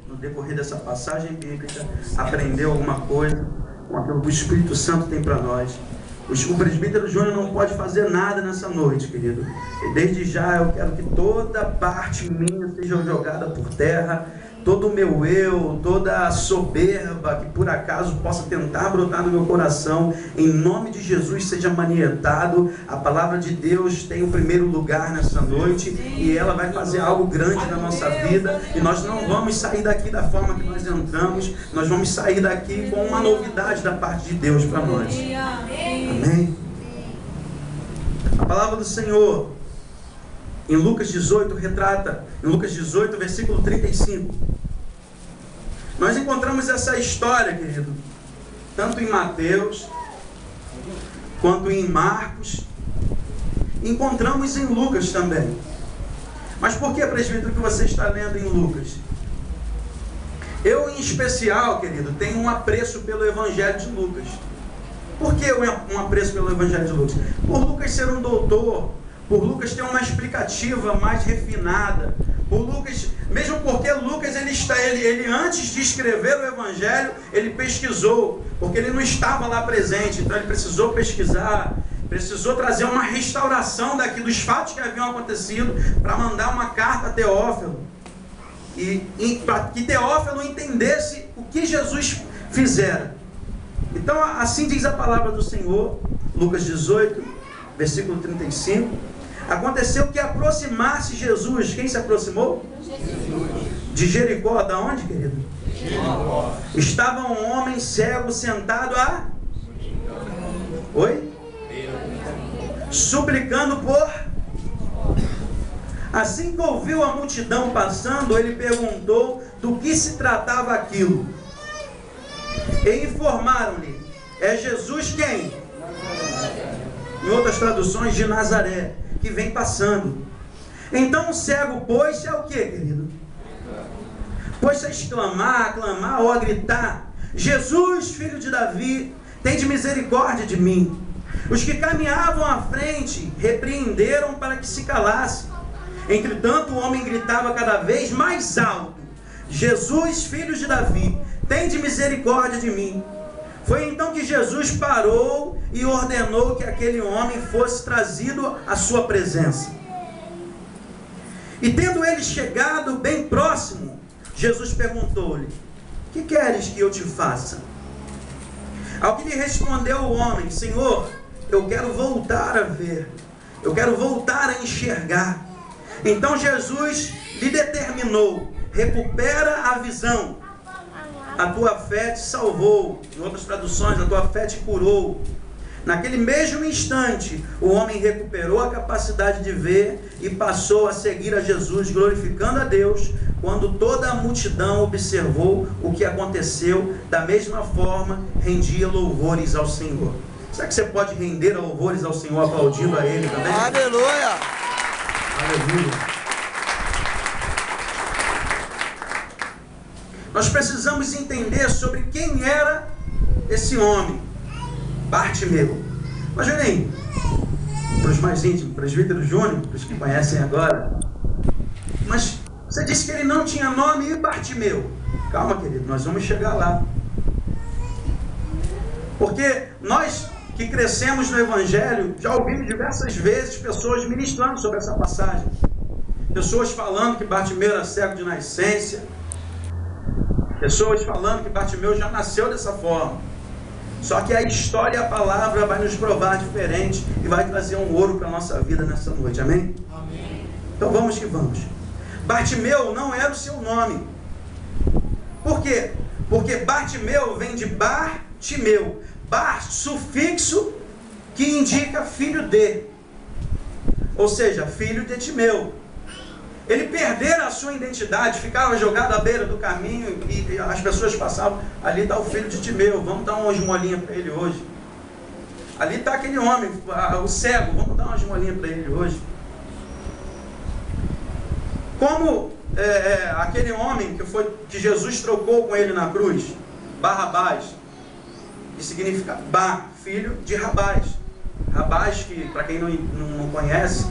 no decorrer dessa passagem bíblica, aprendeu alguma coisa com aquilo que o Espírito Santo tem para nós. O presbítero Júnior não pode fazer nada nessa noite, querido. E desde já eu quero que toda parte minha seja jogada por terra, todo o meu eu, toda a soberba que por acaso possa tentar brotar no meu coração, em nome de Jesus seja manietado. A palavra de Deus tem o primeiro lugar nessa noite e ela vai fazer algo grande na nossa vida, e nós não vamos sair daqui da forma que nós entramos, nós vamos sair daqui com uma novidade da parte de Deus para nós. Amém? A palavra do Senhor em Lucas 18 retrata, em Lucas 18, versículo 35. Nós encontramos essa história, querido, tanto em Mateus, quanto em Marcos, encontramos em Lucas também. Mas por que, presbítero, que você está lendo em Lucas? Eu, em especial, querido, tenho um apreço pelo Evangelho de Lucas. Por que um apreço pelo Evangelho de Lucas? Por Lucas ser um doutor, por Lucas ter uma explicativa mais refinada, por Lucas, mesmo porque Lucas ele antes de escrever o Evangelho, ele pesquisou, porque ele não estava lá presente, então ele precisou pesquisar, precisou trazer uma restauração dos fatos que haviam acontecido, para mandar uma carta a Teófilo, e para que Teófilo entendesse o que Jesus fizera. Então assim diz a palavra do Senhor, Lucas 18, versículo 35. Aconteceu que aproximasse Jesus. Quem se aproximou? Jesus. De Jericó. Da onde, querido? Jericó. Estava um homem cego sentado Oi? Suplicando por... Assim que ouviu a multidão passando, ele perguntou do que se tratava aquilo. E informaram-lhe: é Jesus quem? Em outras traduções, de Nazaré, que vem passando. Então o cego pôs-se a o que, querido? Pôs-se a exclamar, a clamar ou a gritar: Jesus, filho de Davi, tende misericórdia de mim. Os que caminhavam à frente repreenderam para que se calasse. Entretanto o homem gritava cada vez mais alto: Jesus, filho de Davi, tende misericórdia de mim. Foi então que Jesus parou e ordenou que aquele homem fosse trazido à sua presença. E tendo ele chegado bem próximo, Jesus perguntou-lhe: que queres que eu te faça? Ao que lhe respondeu o homem: Senhor, eu quero voltar a ver, eu quero voltar a enxergar. Então Jesus lhe determinou: recupera a visão. A tua fé te salvou. Em outras traduções, a tua fé te curou. Naquele mesmo instante, o homem recuperou a capacidade de ver e passou a seguir a Jesus, glorificando a Deus. Quando toda a multidão observou o que aconteceu, da mesma forma, rendia louvores ao Senhor. Será que você pode render louvores ao Senhor aplaudindo a Ele também? Aleluia! Aleluia! Nós precisamos entender sobre quem era esse homem, Bartimeu. Mas, Juninho, para os mais íntimos, presbítero Júnior, para os que conhecem agora, mas você disse que ele não tinha nome, e Bartimeu? Calma, querido, nós vamos chegar lá. Porque nós que crescemos no Evangelho, já ouvimos diversas vezes pessoas ministrando sobre essa passagem. Pessoas falando que Bartimeu era cego de nascença. Pessoas falando que Bartimeu já nasceu dessa forma. Só que a história e a palavra vai nos provar diferente e vai trazer um ouro para a nossa vida nessa noite. Amém? Amém. Então vamos que vamos. Bartimeu não era o seu nome. Por quê? Porque Bartimeu vem de Bartimeu. Bar, sufixo que indica filho de. Ou seja, filho de Timeu. Ele perdera a sua identidade, ficava jogado à beira do caminho e as pessoas passavam: ali está o filho de Timeu, vamos dar uma esmolinha para ele hoje. Ali está aquele homem, o cego, vamos dar uma esmolinha para ele hoje. Como aquele homem que Jesus trocou com ele na cruz, Barrabás, que significa filho de Rabás. Rabás, que para quem não conhece,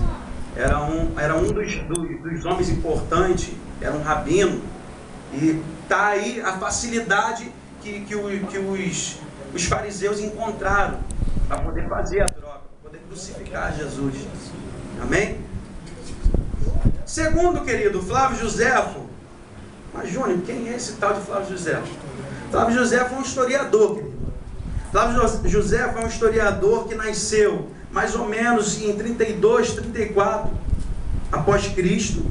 era um dos homens importantes, era um rabino, e Está aí a facilidade que os fariseus encontraram para poder fazer a droga, para poder crucificar Jesus. Amém? Segundo, querido, Flávio Joséfo. Mas, Júnior, quem é esse tal de Flávio Joséfo? Flávio Joséfo é um historiador, querido. Flávio Joséfo é um historiador que nasceu mais ou menos em 32, 34 após Cristo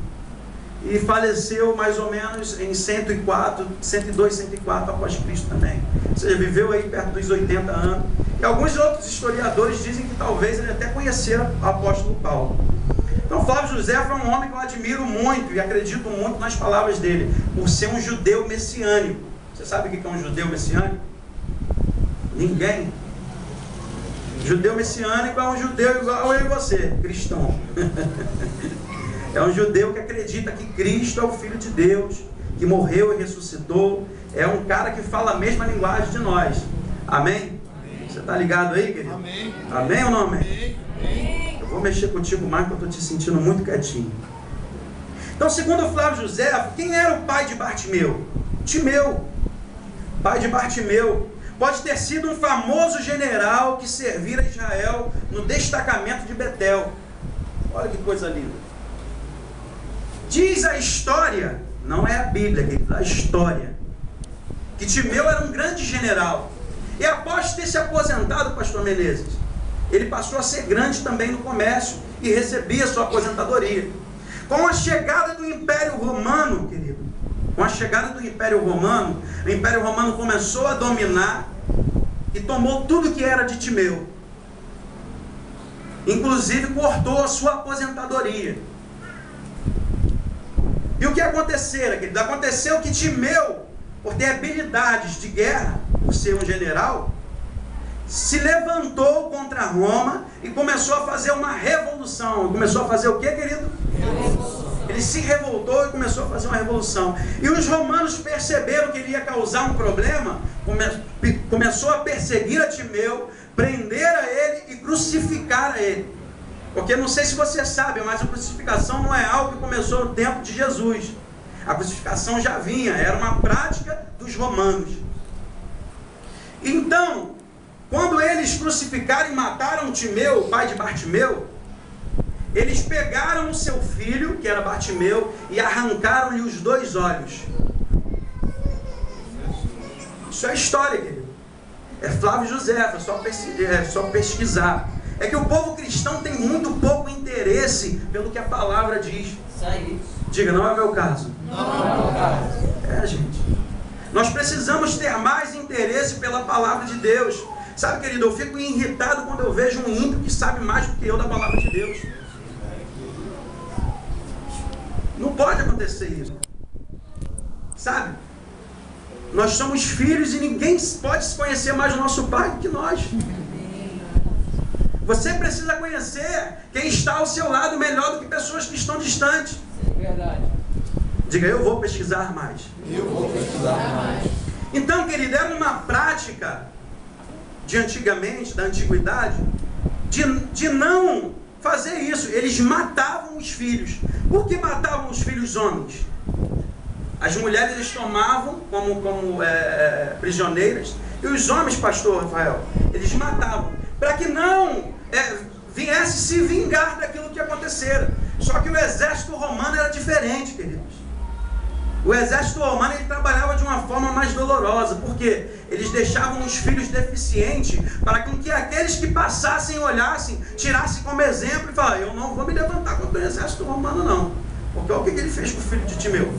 e faleceu mais ou menos em 104, 102, 104 após Cristo também. Ou seja, viveu aí perto dos 80 anos. E alguns outros historiadores dizem que talvez ele até conhecera o apóstolo Paulo. Então, Flávio Joséfo é um homem que eu admiro muito e acredito muito nas palavras dele, por ser um judeu messiânico. Você sabe o que é um judeu messiânico? Ninguém. Judeu messiânico é um judeu igual eu e você, cristão. É um judeu que acredita que Cristo é o Filho de Deus, que morreu e ressuscitou. É um cara que fala a mesma linguagem de nós. Amém? Você está ligado aí, querido? Amém. Amém ou não amém? Amém. Eu vou mexer contigo mais porque eu estou te sentindo muito quietinho. Então, segundo Flávio Joséfo, quem era o pai de Bartimeu? Timeu, pai de Bartimeu. Pode ter sido um famoso general que servira Israel no destacamento de Betel. Olha que coisa linda. Diz a história, não é a Bíblia, querido, a história, que Timeu era um grande general. E após ter se aposentado, pastor Menezes, ele passou a ser grande também no comércio e recebia sua aposentadoria. Com a chegada do Império Romano, querido, com a chegada do Império Romano, o Império Romano começou a dominar e tomou tudo que era de Timeu. Inclusive cortou a sua aposentadoria. E o que aconteceu, querido? Aconteceu que Timeu, por ter habilidades de guerra, por ser um general, se levantou contra Roma e começou a fazer uma revolução. Começou a fazer o que, querido? Revolução. Ele se revoltou e começou a fazer uma revolução. E os romanos perceberam que ele ia causar um problema, começou a perseguir a Timeu, prender a ele e crucificar a ele. Porque não sei se você sabe, mas a crucificação não é algo que começou no tempo de Jesus. A crucificação já vinha, era uma prática dos romanos. Então, quando eles crucificaram e mataram Timeu, o pai de Bartimeu, eles pegaram o seu filho, que era Bartimeu, e arrancaram-lhe os 2 olhos. Isso é história, querido. É Flávio Joséfo, é só pesquisar. É que o povo cristão tem muito pouco interesse pelo que a palavra diz. Isso aí. Diga, não é o meu caso. Não é o meu caso. É, gente. Nós precisamos ter mais interesse pela palavra de Deus. Sabe, querido, eu fico irritado quando eu vejo um ímpio que sabe mais do que eu da palavra de Deus. Não pode acontecer isso. Sabe? Nós somos filhos e ninguém pode se conhecer mais o nosso pai do que nós. Você precisa conhecer quem está ao seu lado melhor do que pessoas que estão distantes. É verdade. Diga, eu vou pesquisar mais. Eu vou pesquisar mais. Então, querido, era uma prática de antigamente, da antiguidade, de não fazer isso. Eles matavam os filhos. Por que matavam os filhos homens? As mulheres eles tomavam como prisioneiras. E os homens, pastor Rafael, eles matavam. Para que não viesse se vingar daquilo que acontecera. Só que o exército romano era diferente, queridos. O exército romano ele trabalhava de uma forma mais dolorosa. Por quê? Eles deixavam os filhos deficientes para que aqueles que passassem, olhassem, tirassem como exemplo e falassem, eu não vou me levantar contra o exército romano não. Porque olha o que ele fez com o filho de Timeu.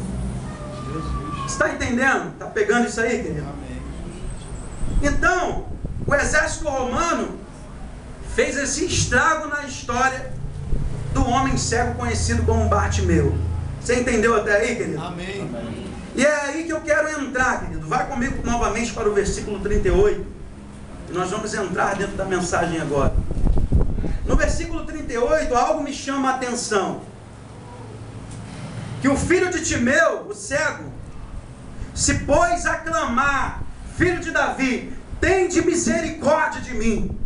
Você está entendendo? Está pegando isso aí, querido? Então, o exército romano fez esse estrago na história do homem cego conhecido como Bartimeu. Você entendeu até aí, querido? Amém. E é aí que eu quero entrar, querido. Vai comigo novamente para o versículo 38. E nós vamos entrar dentro da mensagem agora. No versículo 38, algo me chama a atenção. Que o filho de Timeu, o cego, se pôs a clamar, filho de Davi, tende misericórdia de mim.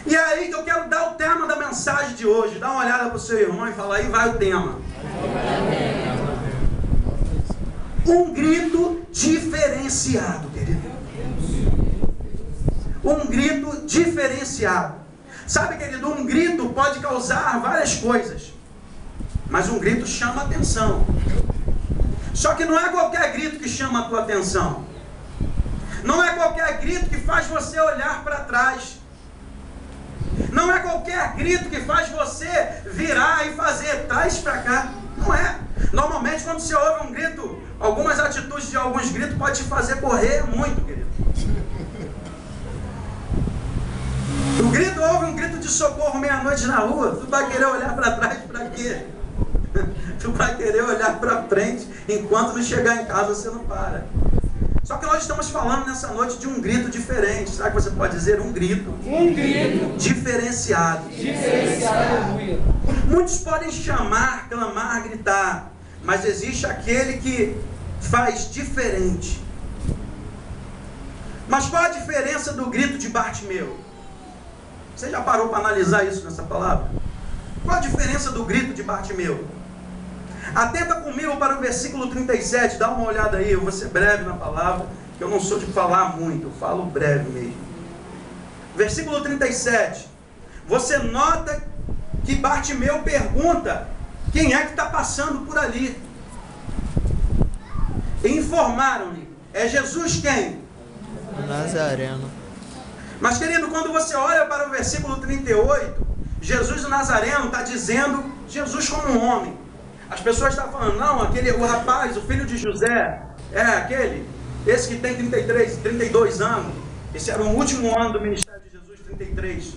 E é aí que eu quero dar o tema da mensagem de hoje. Dá uma olhada para o seu irmão e fala, aí vai o tema. Um grito diferenciado, querido. Um grito diferenciado. Sabe, querido, um grito pode causar várias coisas, mas um grito chama atenção. Só que não é qualquer grito que chama a tua atenção. Não é qualquer grito que faz você olhar para trás. Não é qualquer grito que faz você virar e fazer trás para cá. Não é. Normalmente quando você ouve um grito, algumas atitudes de alguns gritos podem te fazer correr muito, querido. O grito, ouve um grito de socorro meia-noite na rua, tu vai querer olhar para trás para quê? Tu vai querer olhar para frente, enquanto não chegar em casa você não para. Só que nós estamos falando nessa noite de um grito diferente. Será que você pode dizer um grito? Um grito diferenciado. diferenciado. Muitos podem chamar, clamar, gritar, mas existe aquele que faz diferente. Mas qual a diferença do grito de Bartimeu? Você já parou para analisar isso nessa palavra? Qual a diferença do grito de Bartimeu? Atenta comigo para o versículo 37, dá uma olhada aí, eu vou ser breve na palavra, que eu não sou de falar muito, eu falo breve mesmo. Versículo 37, você nota que Bartimeu pergunta, quem é que está passando por ali? E informaram-lhe, é Jesus quem? Nazareno. Mas querido, quando você olha para o versículo 38, Jesus o Nazareno está dizendo Jesus como um homem. As pessoas estão falando, não, o rapaz, o filho de José, esse que tem 32 anos, esse era o último ano do ministério de Jesus, 33.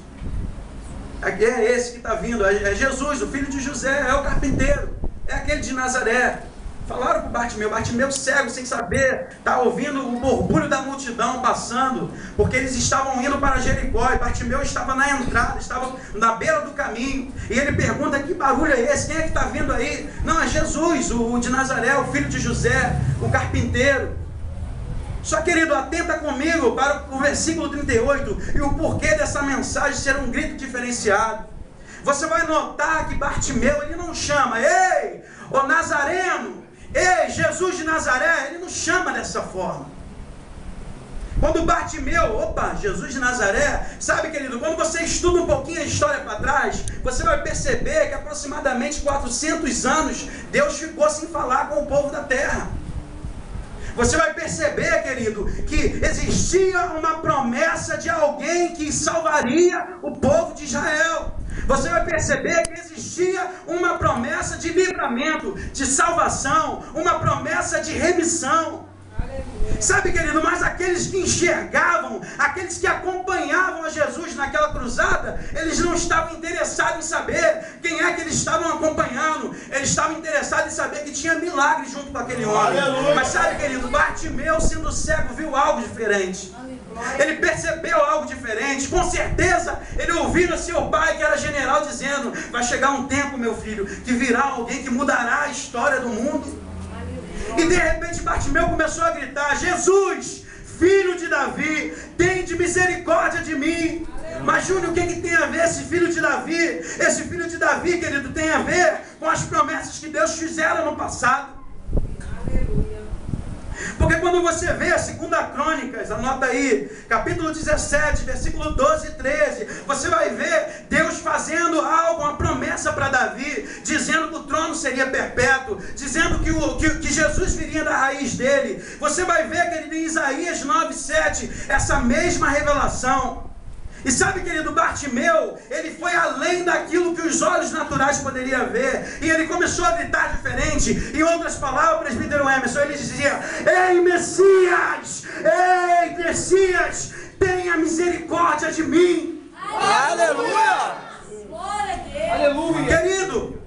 É esse que está vindo, é Jesus, o filho de José, é o carpinteiro, é aquele de Nazaré. Falaram para Bartimeu cego, sem saber, está ouvindo o borbulho da multidão passando, porque eles estavam indo para Jericó, e Bartimeu estava na entrada, estava na beira do caminho, e ele pergunta, que barulho é esse? Quem é que está vindo aí? Não, é Jesus, o de Nazaré, o filho de José, o carpinteiro. Só, querido, atenta comigo para o versículo 38, e o porquê dessa mensagem ser um grito diferenciado. Você vai notar que Bartimeu, ele não chama, ei, ô Nazareno, ei, Jesus de Nazaré, ele não chama dessa forma. Quando Bartimeu, Jesus de Nazaré, sabe, querido, quando você estuda um pouquinho a história para trás, você vai perceber que aproximadamente 400 anos, Deus ficou sem falar com o povo da terra. Você vai perceber, querido, que existia uma promessa de alguém que salvaria o povo de Israel. Você vai perceber que existia uma promessa de livramento, de salvação, uma promessa de remissão. Sabe, querido, mas aqueles que enxergavam, aqueles que acompanhavam a Jesus naquela cruzada, eles não estavam interessados em saber quem é que eles estavam acompanhando. Eles estavam interessados em saber que tinha milagre junto com aquele homem. Aleluia. Mas sabe, querido, Bartimeu, sendo cego, viu algo diferente. Ele percebeu algo diferente. Com certeza ele ouviu seu pai, que era general, dizendo, vai chegar um tempo, meu filho, que virá alguém que mudará a história do mundo. E de repente Bartimeu começou a gritar, Jesus, filho de Davi, tem de misericórdia de mim. Mas Júnior, o que tem a ver esse filho de Davi? Esse filho de Davi, querido, tem a ver com as promessas que Deus fizera no passado. Porque quando você vê a 2 Crônicas, anota aí, capítulo 17, versículo 12 e 13, você vai ver Deus fazendo algo, uma promessa para Davi, dizendo que o trono seria perpétuo, dizendo que Jesus viria da raiz dele. Você vai ver, querido, em Isaías 9:7, essa mesma revelação. E sabe, querido, Bartimeu, ele foi além daquilo que os olhos naturais poderiam ver, e ele começou a gritar diferente. Em outras palavras, o presbítero Emerson, ele dizia, ei Messias, tenha misericórdia de mim. Aleluia! Aleluia! Querido,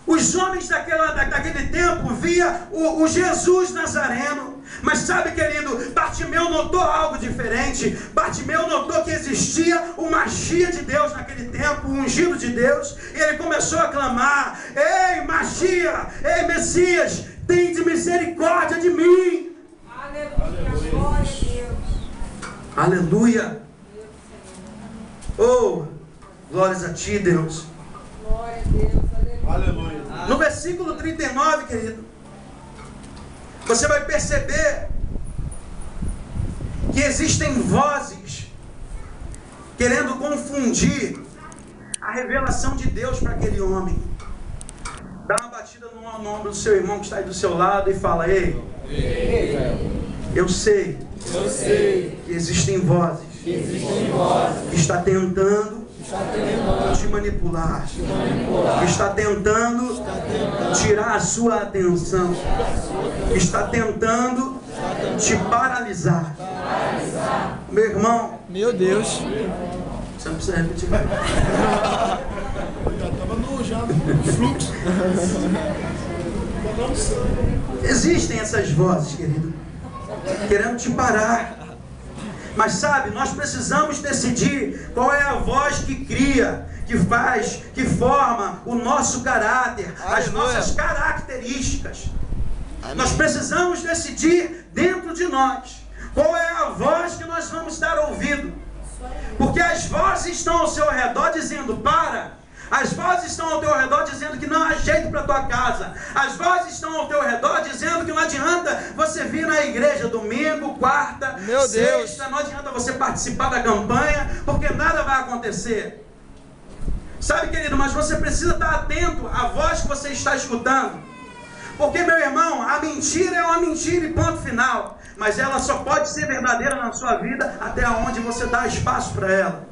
os homens daquele tempo via o Jesus Nazareno. Mas sabe, querido, Bartimeu notou algo diferente. Bartimeu notou que existia uma magia de Deus naquele tempo, o ungido de Deus. E ele começou a clamar, ei magia, ei Messias, tem de misericórdia de mim. Aleluia! Glória a Deus! Aleluia! Oh, glórias a ti, Deus. Glória a Deus! Aleluia! Aleluia. No versículo 39, querido, você vai perceber que existem vozes querendo confundir a revelação de Deus para aquele homem. Dá uma batida no ombro do seu irmão que está aí do seu lado e fala: ei, eu sei que existem vozes que está tentando te manipular, que está tentando tirar a sua atenção, que está tentando te paralisar. Meu irmão, Meu Deus. você não precisa repetir. Já no fluxo. Existem essas vozes, querido, querendo te parar. Mas sabe, nós precisamos decidir qual é a voz que cria, que faz, que forma o nosso caráter, as nossas características. Nós precisamos decidir dentro de nós qual é a voz que nós vamos dar ouvido. Porque as vozes estão ao seu redor dizendo: para. As vozes estão ao teu redor dizendo que não há jeito para a tua casa. As vozes estão ao teu redor dizendo que não adianta você vir na igreja domingo, quarta, sexta. Não adianta você participar da campanha, porque nada vai acontecer. Sabe, querido, mas você precisa estar atento à voz que você está escutando. Porque, meu irmão, a mentira é uma mentira e ponto final. Mas ela só pode ser verdadeira na sua vida até onde você dá espaço para ela.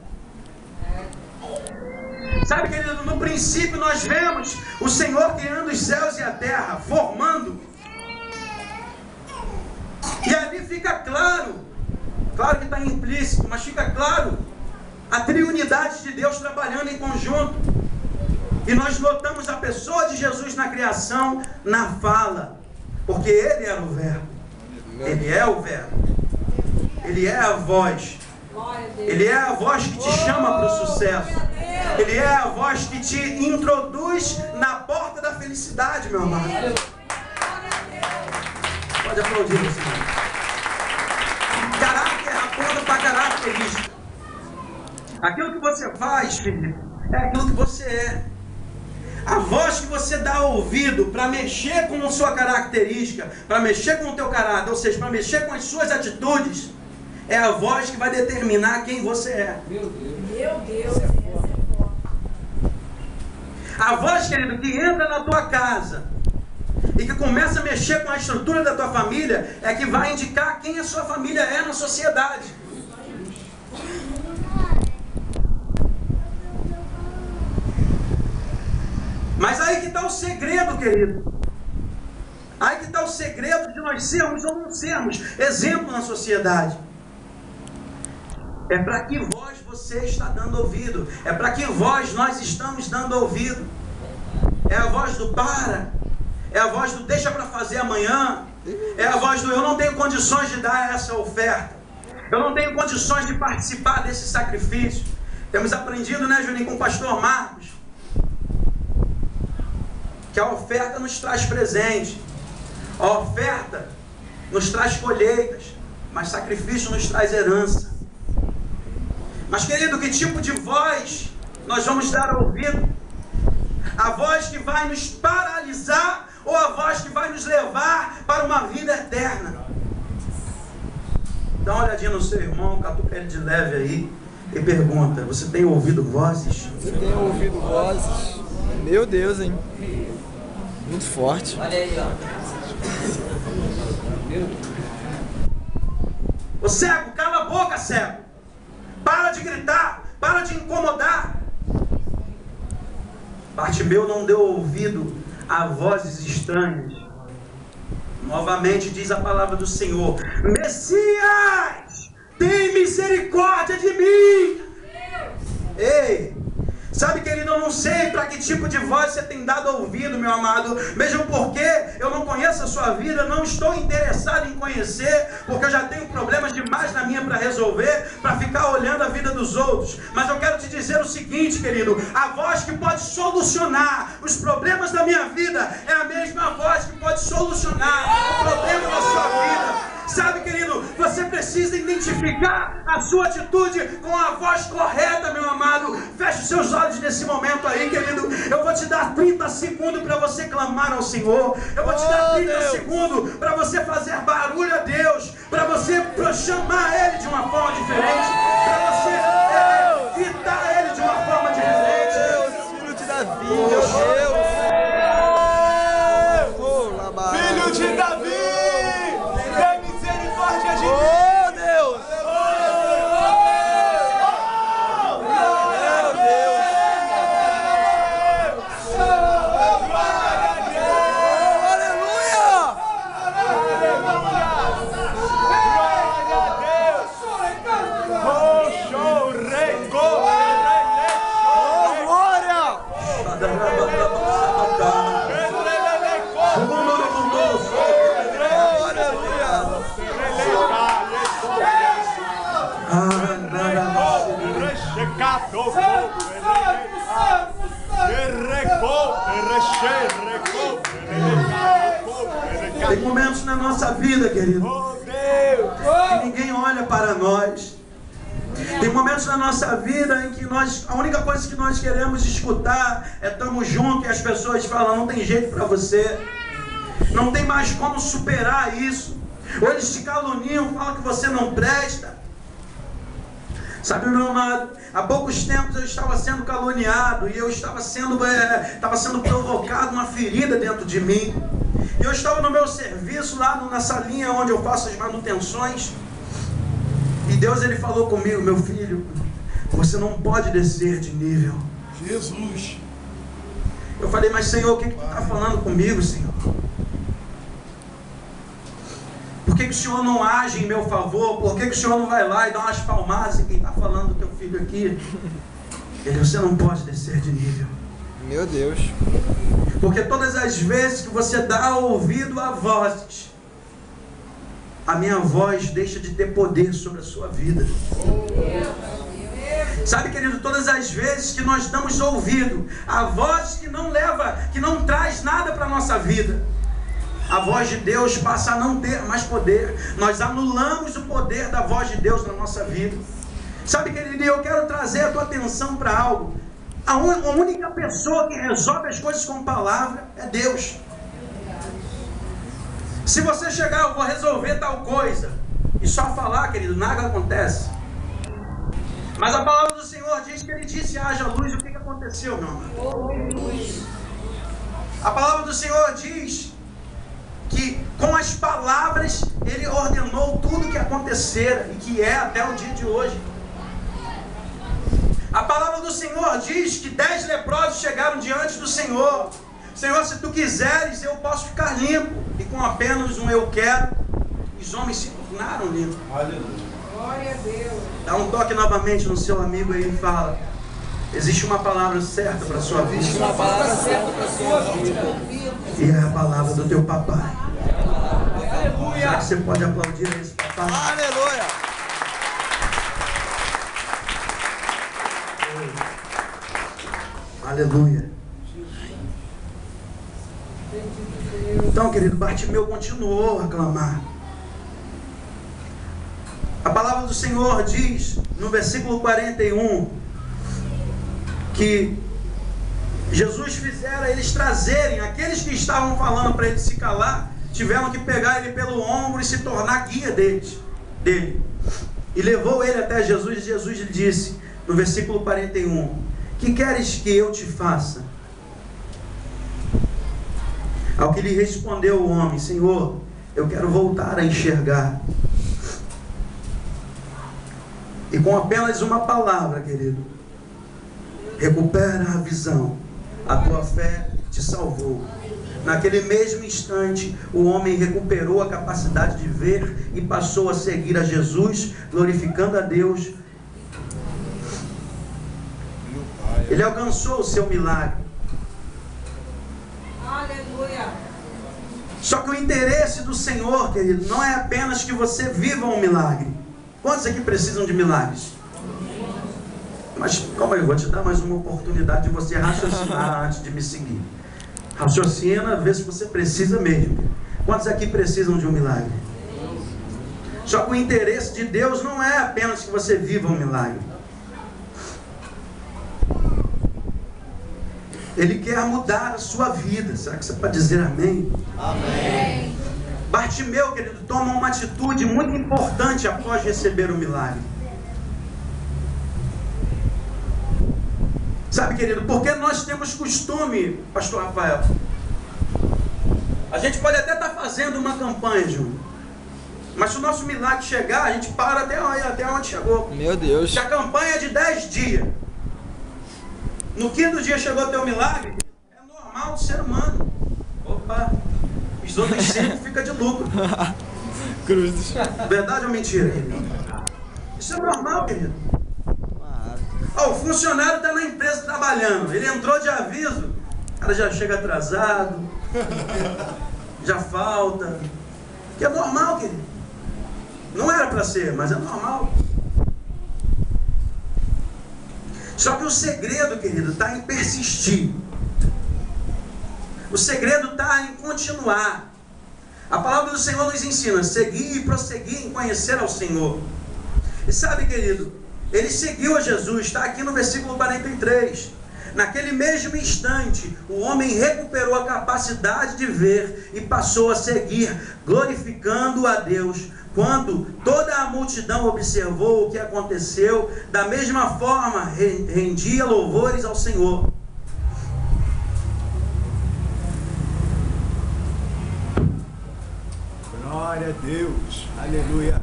Sabe, querido, no princípio nós vemos o Senhor criando os céus e a terra, formando. E ali fica claro que está implícito, mas fica claro a triunidade de Deus trabalhando em conjunto. E nós notamos a pessoa de Jesus na criação, na fala, porque Ele era o Verbo. Ele é o Verbo. Ele é a voz. Ele é a voz que te chama para o sucesso. Ele é a voz que te introduz na porta da felicidade, meu amado. Pode aplaudir, meu Senhor. Caráter aponta para característica. Aquilo que você faz, filho, é aquilo que você é. A voz que você dá ouvido para mexer com a sua característica, para mexer com o teu caráter, ou seja, para mexer com as suas atitudes, é a voz que vai determinar quem você é. Meu Deus. A voz, querido, que entra na tua casa e que começa a mexer com a estrutura da tua família, é que vai indicar quem a sua família é na sociedade. Mas aí que está o segredo, querido. Aí que está o segredo de nós sermos ou não sermos exemplo na sociedade. É para que voz você está dando ouvido. É para que voz nós estamos dando ouvido. É a voz do para. É a voz do deixa para fazer amanhã. É a voz do eu não tenho condições de dar essa oferta. Eu não tenho condições de participar desse sacrifício. Temos aprendido, né, Juninho, com o pastor Marcos, que a oferta nos traz presente. A oferta nos traz colheitas. Mas sacrifício nos traz herança. Mas, querido, que tipo de voz nós vamos dar ouvido? A voz que vai nos paralisar ou a voz que vai nos levar para uma vida eterna? Dá uma olhadinha no seu irmão, catuca ele de leve aí e pergunta: você tem ouvido vozes? Você tem ouvido vozes? Meu Deus, hein? Muito forte. Olha aí, ó. Ô cego, cala a boca, cego. Para de gritar, para de incomodar. Bartimeu não deu ouvido a vozes estranhas. Novamente diz a palavra do Senhor: Messias, tem misericórdia de mim. Ei, sabe, querido, eu não sei para que tipo de voz você tem dado ouvido, meu amado. Mesmo porque eu não conheço a sua vida, não estou interessado em conhecer, porque eu já tenho problemas demais na minha para resolver, para ficar olhando a vida dos outros. Mas eu quero te dizer o seguinte, querido: a voz que pode solucionar os problemas da minha vida é a mesma voz que pode solucionar o problema da sua vida. Sabe, querido, você precisa identificar a sua atitude com a voz correta, meu amado. amado, feche os seus olhos nesse momento aí, querido. Eu vou te dar 30 segundos para você clamar ao Senhor. Eu vou te dar 30 segundos para você fazer barulho a Deus, para você chamar Ele de uma forma diferente, para você gritar Ele de uma forma diferente. Deus, filho de Davi, meu Deus. Filho de Davi, tem misericórdia de mim. Oh, Deus. Tem momentos na nossa vida, querido, que ninguém olha para nós. Tem momentos na nossa vida em que a única coisa que nós queremos escutar é "tamo junto", e as pessoas falam: não tem jeito para você, não tem mais como superar isso. Ou eles te caluniam, falam que você não presta. Sabe, meu amado, há poucos tempos eu estava sendo caluniado e eu estava sendo provocado uma ferida dentro de mim. E eu estava no meu serviço lá na salinha onde eu faço as manutenções. E Deus, Ele falou comigo: meu filho, você não pode descer de nível. Jesus. Eu falei: mas Senhor, o que tu está falando comigo, Senhor? Por que o Senhor não age em meu favor? Por que o Senhor não vai lá e dá umas palmadas em quem está falando do teu filho aqui? Ele: você não pode descer de nível. Meu Deus. Porque todas as vezes que você dá ouvido a vozes, a minha voz deixa de ter poder sobre a sua vida. Sabe, querido, todas as vezes que nós damos ouvido a voz que não traz nada para a nossa vida, a voz de Deus passa a não ter mais poder. Nós anulamos o poder da voz de Deus na nossa vida. Sabe, querido, eu quero trazer a tua atenção para algo. A única pessoa que resolve as coisas com palavra é Deus. Se você chegar: eu vou resolver tal coisa, e só falar, querido, nada acontece. Mas a palavra do Senhor diz que Ele disse: haja luz. O que aconteceu, meu amado? A palavra do Senhor diz que com as palavras Ele ordenou tudo que acontecera e que é até o dia de hoje. A palavra do Senhor diz que 10 leprosos chegaram diante do Senhor: Senhor, se tu quiseres, eu posso ficar limpo. E com apenas um "eu quero", os homens se tornaram limpos. Aleluia. Glória a Deus. Dá um toque novamente no seu amigo aí e fala: existe uma palavra certa para a sua vida. Existe uma palavra certa para a sua vida. E é a palavra do teu papai. Aleluia. Será que você pode aplaudir esse papai? Aleluia. Aleluia. Então, querido, Bartimeu continuou a clamar. A palavra do Senhor diz no versículo 41 que Jesus fizera eles trazerem, aqueles que estavam falando para ele se calar, tiveram que pegar ele pelo ombro e se tornar guia dele. E levou ele até Jesus. E Jesus lhe disse no versículo 41: que queres que eu te faça? Ao que lhe respondeu o homem: Senhor, eu quero voltar a enxergar. E com apenas uma palavra, querido, recupera a visão. A tua fé te salvou. Naquele mesmo instante, o homem recuperou a capacidade de ver e passou a seguir a Jesus, glorificando a Deus. Ele alcançou o seu milagre. Aleluia. Só que o interesse do Senhor, querido, não é apenas que você viva um milagre. Quantos aqui precisam de milagres? Mas calma aí, eu vou te dar mais uma oportunidade de você raciocinar antes de me seguir. Raciocina, vê se você precisa mesmo. Quantos aqui precisam de um milagre? Só que o interesse de Deus não é apenas que você viva um milagre. Ele quer mudar a sua vida. Será que você pode dizer amém? Amém. Bartimeu, querido, toma uma atitude muito importante após receber o milagre. Sabe, querido, porque nós temos costume, pastor Rafael, a gente pode até estar fazendo uma campanha, Júnior, mas se o nosso milagre chegar, a gente para até onde chegou. Meu Deus. Se a campanha é de 10 dias, no quinto dia chegou o teu milagre, é normal do ser humano. Opa, os outros 5 ficam de lucro. Cruzes. Verdade ou mentira, querido? Isso é normal, querido. O funcionário está na empresa trabalhando, ele entrou de aviso, o cara já chega atrasado, já falta, que é normal, querido. Não era para ser, mas é normal. Só que o segredo, querido, está em persistir. O segredo está em continuar. A palavra do Senhor nos ensina: seguir e prosseguir em conhecer ao Senhor. E sabe, querido, ele seguiu a Jesus, está aqui no versículo 43. Naquele mesmo instante, o homem recuperou a capacidade de ver e passou a seguir, glorificando a Deus. Quando toda a multidão observou o que aconteceu, da mesma forma rendia louvores ao Senhor. Glória a Deus. Aleluia.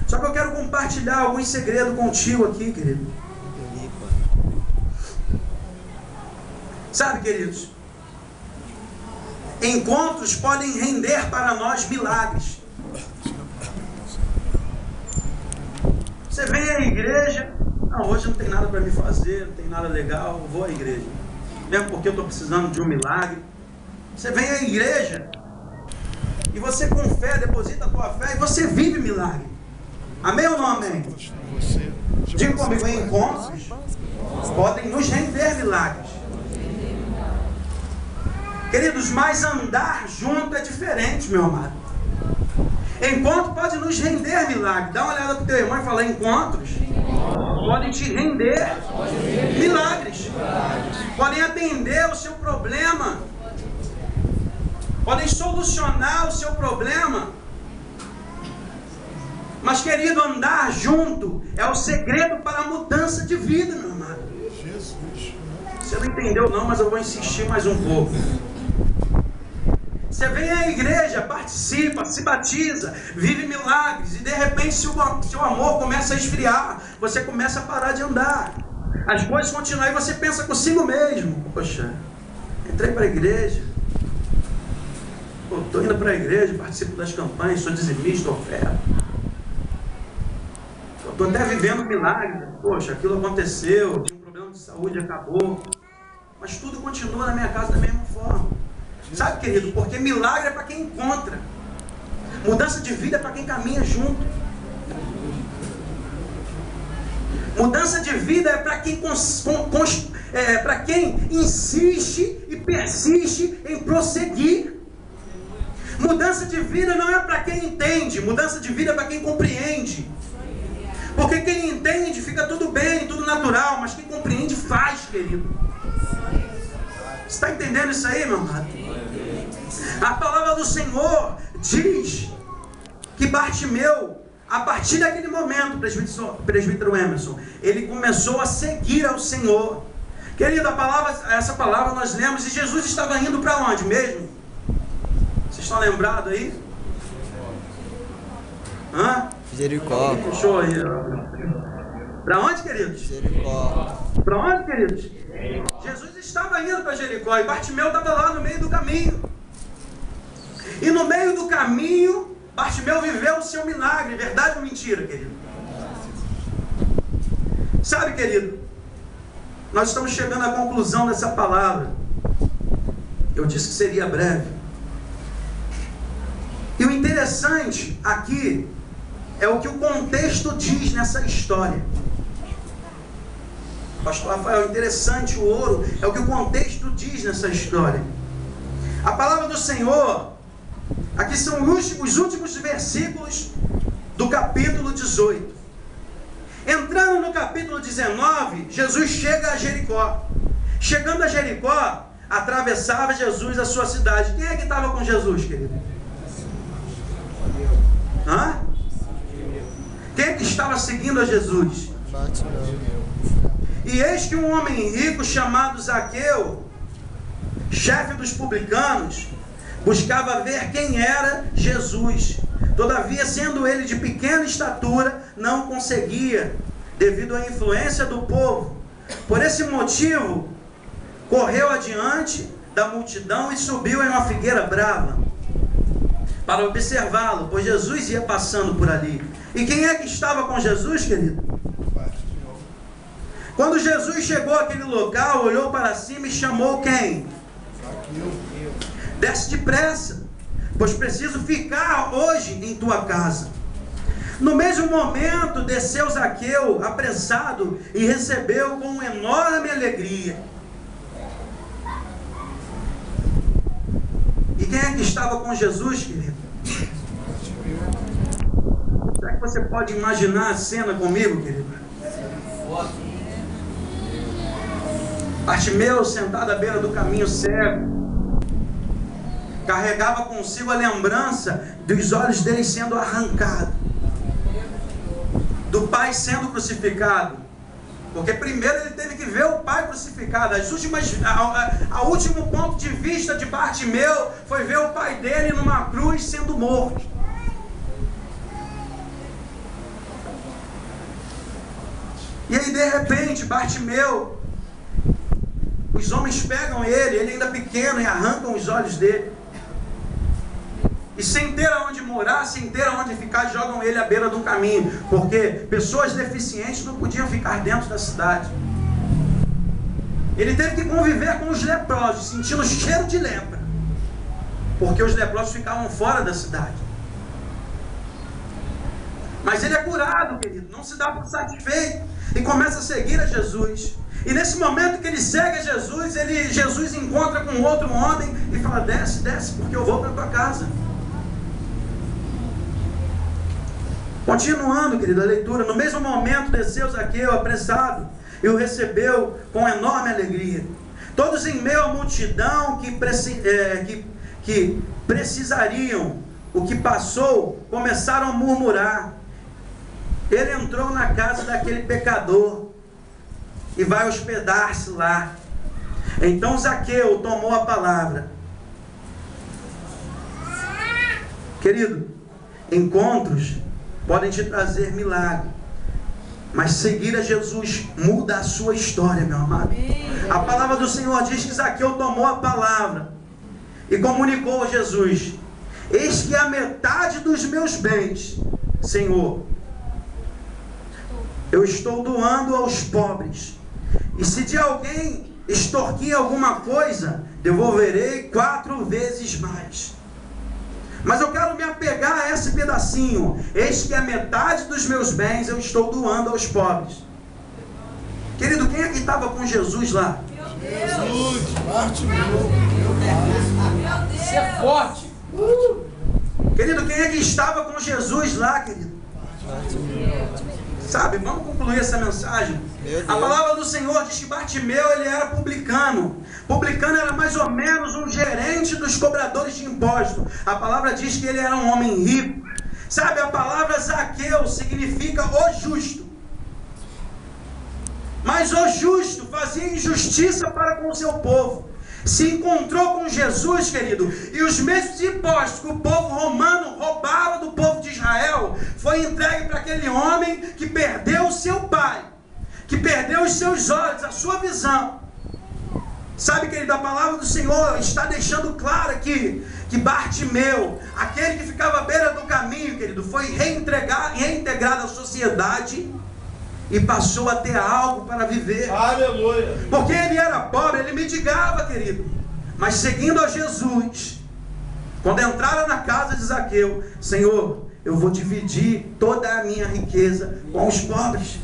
Só que eu quero compartilhar alguns segredos contigo aqui, querido. Sabe, queridos, encontros podem render para nós milagres. Você vem à igreja, não, hoje não tem nada para me fazer, não tem nada legal, eu vou à igreja, mesmo porque eu estou precisando de um milagre. Você vem à igreja e você com fé deposita a tua fé e você vive milagre. Amém ou não amém? Diga comigo, encontros podem nos render milagres. Queridos, mas andar junto é diferente, meu amado. Encontro pode nos render milagre. Dá uma olhada para o teu irmão e fala: encontros podem te render milagres. Podem atender o seu problema. Podem solucionar o seu problema. Mas, querido, andar junto é o segredo para a mudança de vida, meu amado. Você não entendeu não, mas eu vou insistir mais um pouco. Você vem à igreja, participa, se batiza, vive milagres, e de repente seu amor começa a esfriar, você começa a parar de andar, as coisas continuam, e você pensa consigo mesmo: poxa, entrei para a igreja, estou indo para a igreja, participo das campanhas, sou dizimista, oferta, estou até vivendo milagres, poxa, aquilo aconteceu, tinha um problema de saúde, acabou, mas tudo continua na minha casa da mesma forma. Sabe, querido, porque milagre é para quem encontra, mudança de vida é para quem caminha junto, mudança de vida é para quem, quem insiste e persiste em prosseguir. Mudança de vida não é para quem entende, mudança de vida é para quem compreende. Porque quem entende fica tudo bem, tudo natural, mas quem compreende faz, querido. Você está entendendo isso aí, meu amado? A palavra do Senhor diz que Bartimeu, a partir daquele momento, presbítero Emerson, ele começou a seguir ao Senhor. Querido, essa palavra nós lemos, e Jesus estava indo para onde mesmo? Vocês estão lembrados aí? Hã? Jericó. Fechou aí. Para onde, queridos? Jericó. Para onde, queridos? Jesus estava indo para Jericó e Bartimeu estava lá no meio do caminho. E no meio do caminho, Bartimeu viveu o seu milagre. Verdade ou mentira, querido? Sabe, querido, nós estamos chegando à conclusão dessa palavra. Eu disse que seria breve. E o interessante aqui é o que o contexto diz nessa história. Pastor Rafael, interessante, o ouro é o que o contexto diz nessa história. A palavra do Senhor, aqui são os últimos versículos do capítulo 18. Entrando no capítulo 19, Jesus chega a Jericó. Chegando a Jericó, atravessava Jesus a sua cidade. Quem é que estava com Jesus, querido? Hã? Quem é que estava seguindo a Jesus? E eis que um homem rico chamado Zaqueu, chefe dos publicanos, buscava ver quem era Jesus. Todavia, sendo ele de pequena estatura, não conseguia, devido à influência do povo. Por esse motivo, correu adiante da multidão e subiu em uma figueira brava para observá-lo, pois Jesus ia passando por ali. E quem é que estava com Jesus, querido? Quando Jesus chegou àquele local, olhou para cima e chamou quem? Desce depressa, pois preciso ficar hoje em tua casa. No mesmo momento, desceu Zaqueu, apressado, e recebeu com enorme alegria. E quem é que estava com Jesus, querido? Será que você pode imaginar a cena comigo, querido? Bartimeu, sentado à beira do caminho cego, carregava consigo a lembrança dos olhos dele sendo arrancados, do Pai sendo crucificado. Porque primeiro ele teve que ver o Pai crucificado. O último ponto de vista de Bartimeu foi ver o Pai dele numa cruz sendo morto. E aí de repente Bartimeu, os homens pegam ele ainda pequeno, e arrancam os olhos dele. E sem ter aonde morar, sem ter aonde ficar, jogam ele à beira de um caminho. Porque pessoas deficientes não podiam ficar dentro da cidade. Ele teve que conviver com os leprosos, sentindo o cheiro de lepra. Porque os leprosos ficavam fora da cidade. Mas ele é curado, querido, não se dá por satisfeito. E começa a seguir a Jesus. E nesse momento que ele segue a Jesus, Jesus encontra com outro homem e fala: desce, desce, porque eu vou para a tua casa. Continuando, querido, a leitura. No mesmo momento desceu Zaqueu apressado e o recebeu com enorme alegria. Todos em meio à multidão que precisariam o que passou, começaram a murmurar. Ele entrou na casa daquele pecador e vai hospedar-se lá. Então Zaqueu tomou a palavra. Querido, encontros podem te trazer milagre, mas seguir a Jesus muda a sua história, meu amado. A palavra do Senhor diz que Zaqueu tomou a palavra e comunicou a Jesus: eis que a metade dos meus bens, Senhor, eu estou doando aos pobres. E se de alguém extorquir alguma coisa, devolverei 4 vezes mais. Mas eu quero me apegar a esse pedacinho. Eis que a metade dos meus bens eu estou doando aos pobres. Querido, quem é que estava com Jesus lá? Jesus, Bartimeu. Você é forte. Querido, quem é que estava com Jesus lá, querido? Sabe, vamos concluir essa mensagem. A palavra do Senhor diz que Bartimeu, ele era publicano. Publicano era mais ou menos um gerente dos cobradores de impostos. A palavra diz que ele era um homem rico. Sabe, a palavra Zaqueu significa o justo. Mas o justo fazia injustiça para com o seu povo. Se encontrou com Jesus, querido, e os mesmos impostos que o povo romano roubava do povo de Israel, foi entregue para aquele homem que perdeu o seu pai, que perdeu os seus olhos, a sua visão. Sabe, querido, a palavra do Senhor está deixando claro aqui que Bartimeu, aquele que ficava à beira do caminho, querido, foi reintegrado à sociedade e passou a ter algo para viver. Aleluia. Porque ele era pobre, ele mendigava, querido. Mas seguindo a Jesus, quando entraram na casa de Zaqueu: Senhor, eu vou dividir toda a minha riqueza com os pobres.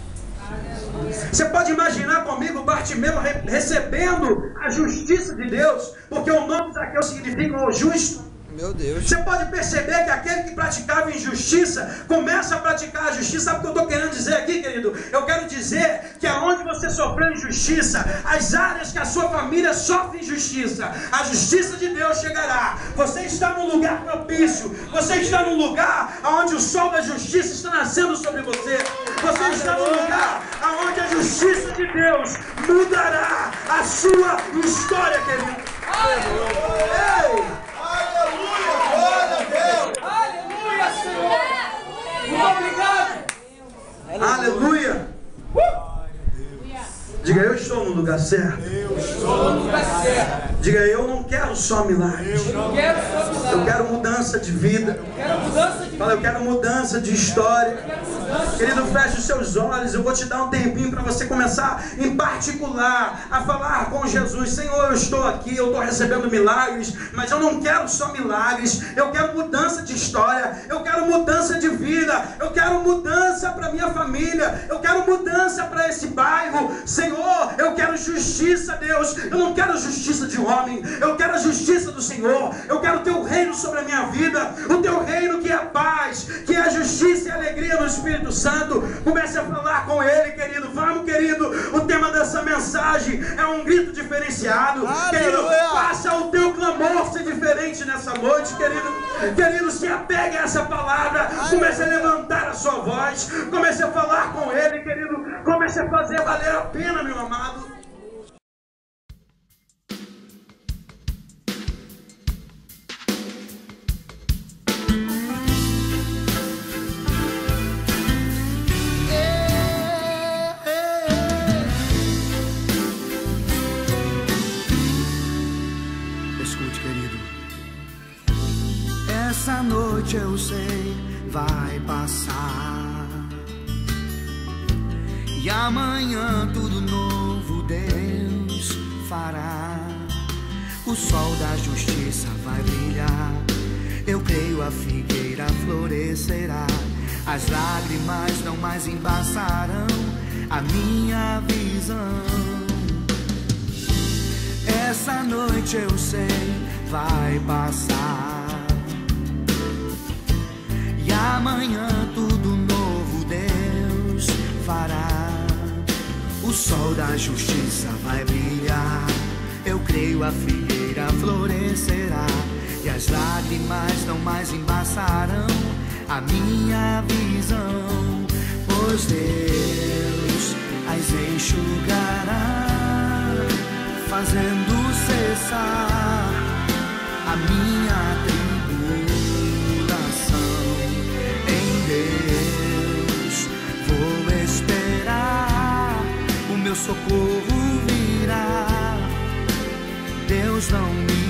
Você pode imaginar comigo Bartimeu recebendo a justiça de Deus, porque o nome de Zaqueu significa o justo. Meu Deus. Você pode perceber que aquele que praticava injustiça começa a praticar a justiça. Sabe o que eu estou querendo dizer aqui, querido? Eu quero dizer que aonde você sofreu injustiça, as áreas que a sua família sofre injustiça, a justiça de Deus chegará. Você está num lugar propício. Você está num lugar onde o sol da justiça está nascendo sobre você. Você está num lugar onde a justiça de Deus mudará a sua história, querido. Ei! Aleluia, Senhor. Muito obrigado. Aleluia! Diga, eu estou no lugar certo. Estou no lugar certo. Diga, eu não quero só milagres. Eu quero só milagre. Eu quero mudança de vida. Quero mudança de Fala, eu quero mudança de história. Quero mudança. Querido, feche os seus olhos. Eu vou te dar um tempinho para você começar em particular a falar com Jesus. Senhor, eu estou aqui, eu estou recebendo milagres, mas eu não quero só milagres. Eu quero mudança de história. Eu quero mudança de vida. Eu quero mudança para minha família. Eu quero mudança para esse bairro. Senhor, eu quero justiça, Deus. Eu não quero justiça de homem. Eu quero a justiça do Senhor. Eu quero o teu reino sobre a minha vida. O teu reino que é a paz, que é a justiça e a alegria no Espírito Santo. Comece a falar com Ele, querido. Vamos, querido. O tema dessa mensagem é um grito diferenciado. Querido, faça o teu clamor ser diferente nessa noite, querido. Querido, se apegue a essa palavra. Comece a levantar a sua voz. Comece a falar com Ele, querido. Comece a fazer valer a pena, meu amado. Escute, querido. Essa noite eu sei vai passar. E amanhã tudo novo Deus fará. O sol da justiça vai brilhar. Eu creio a figueira florescerá. As lágrimas não mais embaçarão a minha visão. Essa noite eu sei vai passar. E amanhã tudo novo Deus fará. O sol da justiça vai brilhar. Eu creio a figueira florescerá. E as lágrimas não mais embaçarão a minha visão. Pois Deus as enxugará, fazendo cessar a minha tribulação. Em Deus vou esperar, o meu socorro virá. Deus não me